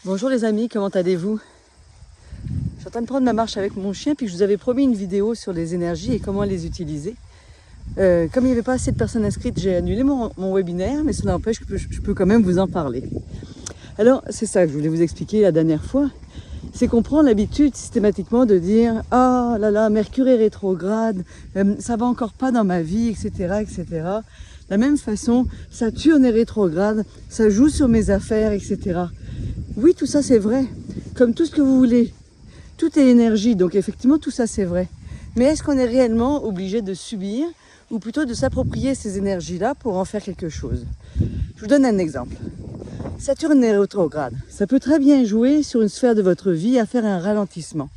Bonjour les amis, comment allez-vous? Je suis en train de prendre ma marche avec mon chien, puis je vous avais promis une vidéo sur les énergies et comment les utiliser. Comme il n'y avait pas assez de personnes inscrites, j'ai annulé mon webinaire, mais ça n'empêche que je peux quand même vous en parler. Alors, c'est ça que je voulais vous expliquer la dernière fois. C'est qu'on prend l'habitude systématiquement de dire « Ah là là, Mercure est rétrograde, ça va encore pas dans ma vie, etc. etc. » De la même façon, Saturne est rétrograde, ça joue sur mes affaires, etc. Oui, tout ça c'est vrai, comme tout ce que vous voulez. Tout est énergie, donc effectivement tout ça c'est vrai. Mais est-ce qu'on est réellement obligé de subir ou plutôt de s'approprier ces énergies-là pour en faire quelque chose? Je vous donne un exemple. Saturne est rétrograde. Ça peut très bien jouer sur une sphère de votre vie à faire un ralentissement.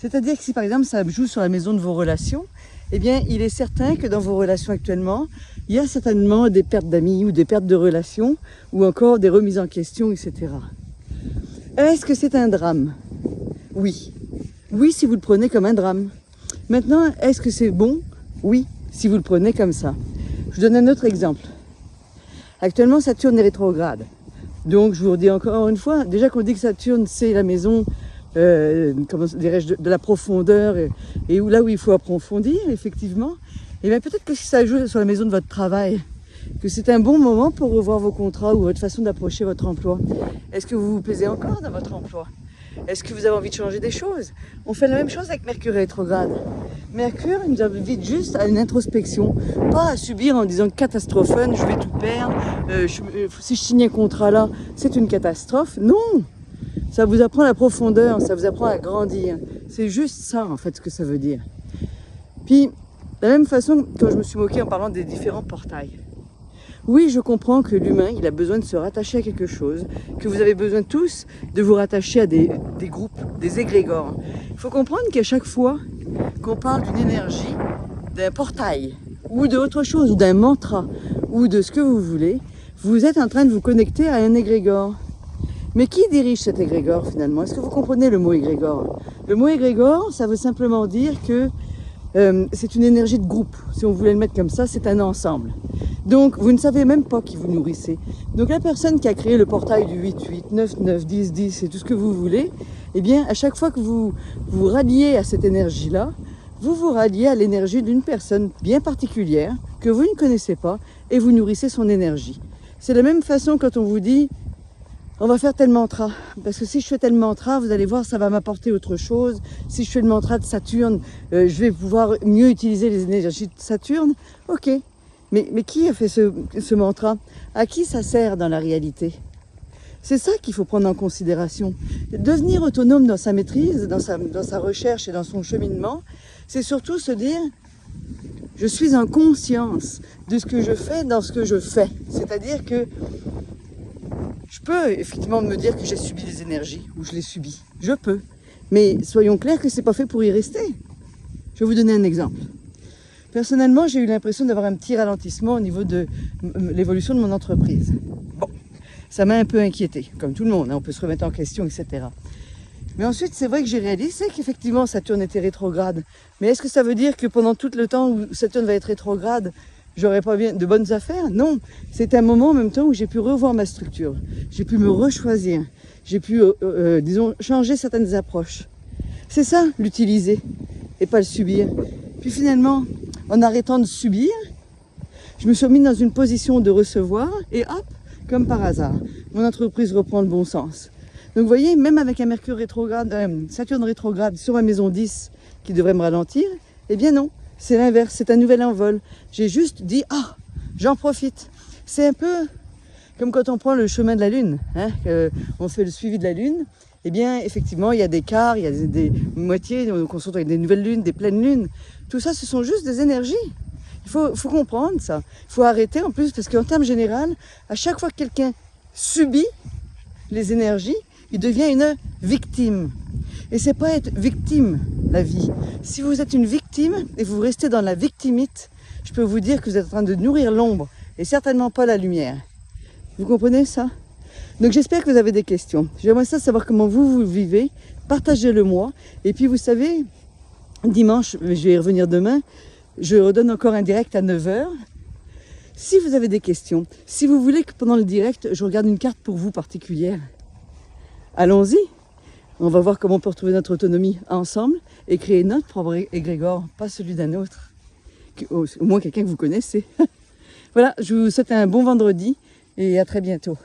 C'est-à-dire que si par exemple ça joue sur la maison de vos relations, eh bien il est certain que dans vos relations actuellement, il y a certainement des pertes d'amis ou des pertes de relations ou encore des remises en question, etc. Est-ce que c'est un drame? Oui. Oui, si vous le prenez comme un drame. Maintenant, est-ce que c'est bon? Oui, si vous le prenez comme ça. Je vous donne un autre exemple. Actuellement, Saturne est rétrograde. Donc, je vous redis encore une fois, déjà qu'on dit que Saturne, c'est la maison, comment dirais-je, de la profondeur et là où il faut approfondir, effectivement. Et bien peut-être que si ça joue sur la maison de votre travail, que c'est un bon moment pour revoir vos contrats ou votre façon d'approcher votre emploi. Est-ce que vous vous plaisez encore dans votre emploi? Est-ce que vous avez envie de changer des choses? On fait la même chose avec Mercure rétrograde. Mercure nous invite juste à une introspection, pas à subir en disant catastrophe, je vais tout perdre, si je signe un contrat là, c'est une catastrophe. Non! Ça vous apprend la profondeur, ça vous apprend à grandir. C'est juste ça en fait ce que ça veut dire. Puis, de la même façon, quand je me suis moquée en parlant des différents portails, oui, je comprends que l'humain, il a besoin de se rattacher à quelque chose, que vous avez besoin tous de vous rattacher à des groupes, des égrégores. Il faut comprendre qu'à chaque fois qu'on parle d'une énergie, d'un portail, ou d'autre chose, ou d'un mantra, ou de ce que vous voulez, vous êtes en train de vous connecter à un égrégore. Mais qui dirige cet égrégore finalement? Est-ce que vous comprenez le mot égrégore? Le mot égrégore, ça veut simplement dire que c'est une énergie de groupe. Si on voulait le mettre comme ça, c'est un ensemble. Donc, vous ne savez même pas qui vous nourrissez. Donc, la personne qui a créé le portail du 8-8, 9-9, 10-10 et tout ce que vous voulez, eh bien, à chaque fois que vous vous ralliez à cette énergie-là, vous vous ralliez à l'énergie d'une personne bien particulière que vous ne connaissez pas et vous nourrissez son énergie. C'est de la même façon quand on vous dit on va faire tel mantra, parce que si je fais tel mantra, vous allez voir, ça va m'apporter autre chose. Si je fais le mantra de Saturne, je vais pouvoir mieux utiliser les énergies de Saturne. Ok, mais qui a fait ce mantra? À qui ça sert dans la réalité? C'est ça qu'il faut prendre en considération. Devenir autonome dans sa maîtrise, dans sa recherche et dans son cheminement, c'est surtout se dire je suis en conscience de ce que je fais dans ce que je fais. C'est-à-dire que je peux effectivement me dire que j'ai subi des énergies, ou je les subis. Je peux. Mais soyons clairs que c'est pas fait pour y rester. Je vais vous donner un exemple. Personnellement, j'ai eu l'impression d'avoir un petit ralentissement au niveau de l'évolution de mon entreprise. Bon, ça m'a un peu inquiété, comme tout le monde, hein, on peut se remettre en question, etc. Mais ensuite, c'est vrai que j'ai réalisé qu'effectivement, Saturne était rétrograde. Mais est-ce que ça veut dire que pendant tout le temps où Saturne va être rétrograde, j'aurais pas bien de bonnes affaires? Non, c'est un moment en même temps où j'ai pu revoir ma structure. J'ai pu me rechoisir. J'ai pu, disons, changer certaines approches. C'est ça, l'utiliser et pas le subir. Puis finalement, en arrêtant de subir, je me suis mis dans une position de recevoir et hop, comme par hasard, mon entreprise reprend le bon sens. Donc vous voyez, même avec un Mercure rétrograde, Saturne rétrograde sur ma maison 10 qui devrait me ralentir, eh bien non. C'est l'inverse, c'est un nouvel envol. J'ai juste dit, ah, j'en profite. C'est un peu comme quand on prend le chemin de la Lune, hein, on fait le suivi de la Lune. Eh bien, effectivement, il y a des quarts, il y a des moitiés, on se retrouve avec des nouvelles lunes, des pleines lunes. Tout ça, ce sont juste des énergies. Il faut comprendre ça. Il faut arrêter en plus, parce qu'en termes généraux, à chaque fois que quelqu'un subit les énergies, il devient une victime. Et c'est pas être victime, la vie. Si vous êtes une victime et vous restez dans la victimite, je peux vous dire que vous êtes en train de nourrir l'ombre et certainement pas la lumière. Vous comprenez ça? Donc j'espère que vous avez des questions. J'aimerais savoir comment vous vivez. Partagez-le moi. Et puis vous savez, dimanche, je vais y revenir demain, je redonne encore un direct à 9h. Si vous avez des questions, si vous voulez que pendant le direct, je regarde une carte pour vous particulière, allons-y. On va voir comment on peut retrouver notre autonomie ensemble et créer notre propre égrégore, pas celui d'un autre. Au moins quelqu'un que vous connaissez. Voilà, je vous souhaite un bon vendredi et à très bientôt.